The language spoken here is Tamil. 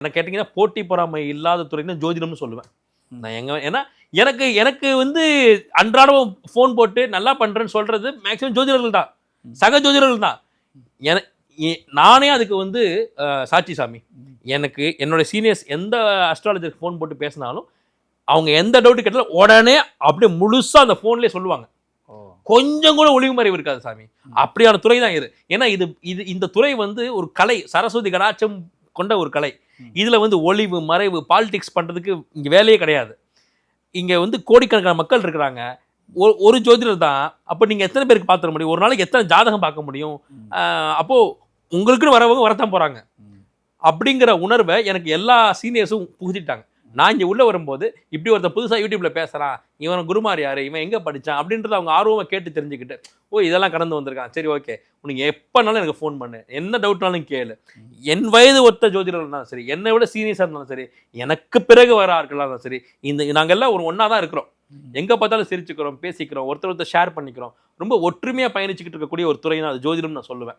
என்ன கேட்டிங்கன்னா போட்டி பொறாமை இல்லாத துறைன்னு ஜோதிடம்னு சொல்லுவேன். நான் ஏன்னா எனக்கு எனக்கு வந்து அன்றாடம் ஃபோன் போட்டு நல்லா பண்றேன்னு சொல்றது மேக்ஸிமம் ஜோதிடர்கள் தான், சக ஜோதிடர்கள் தான். நானே அதுக்கு வந்து சாட்சி சாமி. எனக்கு என்னோட சீனியர்ஸ் எந்த அஸ்ட்ராலஜருக்கு ஃபோன் போட்டு பேசினாலும் அவங்க எந்த டவுட் கேட்டாலும் உடனே அப்படியே முழுசா அந்த ஃபோன்லேயே சொல்லுவாங்க. கொஞ்சம் கூட ஒளிவு மறைவு இருக்காது சாமி. அப்படியான துறை தான் இது. ஏன்னா இது இந்த துறை வந்து ஒரு கலை, சரஸ்வதி கடாட்சம் கொண்ட ஒரு கலை. இதுல வந்து ஒளிவு மறைவு பாலிடிக்ஸ் பண்றதுக்கு இங்க வேலையே கிடையாது. இங்க வந்து கோடிக்கணக்கான மக்கள் இருக்கிறாங்க. ஒரு ஜோதிடர் தான். அப்போ நீங்க எத்தனை பேருக்கு பார்த்துட முடியும்? ஒரு நாளைக்கு எத்தனை ஜாதகம் பார்க்க முடியும்? அப்போ உங்களுக்குன்னு வரவங்க வரத்தான் போறாங்க. அப்படிங்கிற உணர்வை எனக்கு எல்லா சீனியர்ஸும் புகுத்திட்டாங்க. நான் இங்கே உள்ள வரும்போது இப்படி ஒருத்தர் புதுசாக யூடியூப்ல பேசுறான், இவன் குருமார் யாரு, இவன் எங்க படிச்சான் அப்படின்றத அவங்க ஆர்வமாக கேட்டு தெரிஞ்சுக்கிட்டு, ஓ இதெல்லாம் கடந்து வந்திருக்கான், சரி ஓகே, உனக்கு எப்பனாலும் எனக்கு ஃபோன் பண்ணு, என்ன டவுட்னாலும் கேளு. என் வயது ஒத்த ஜோதிடர் இருந்தாலும் சரி, என்னை விட சீனியர்ஸாக இருந்தாலும் சரி, எனக்கு பிறகு வர ஆட்களாக இருந்தாலும் சரி, நாங்கள் எல்லாம் ஒரு ஒன்றா தான் இருக்கிறோம். எங்கே பார்த்தாலும் சிரிச்சுக்கிறோம், பேசிக்கிறோம், ஒருத்தர் ஷேர் பண்ணிக்கிறோம். ரொம்ப ஒற்றுமையாக பயணிச்சுக்கிட்டு இருக்கக்கூடிய ஒரு துறை தான் அது ஜோதிடம்னு நான் சொல்லுவேன்.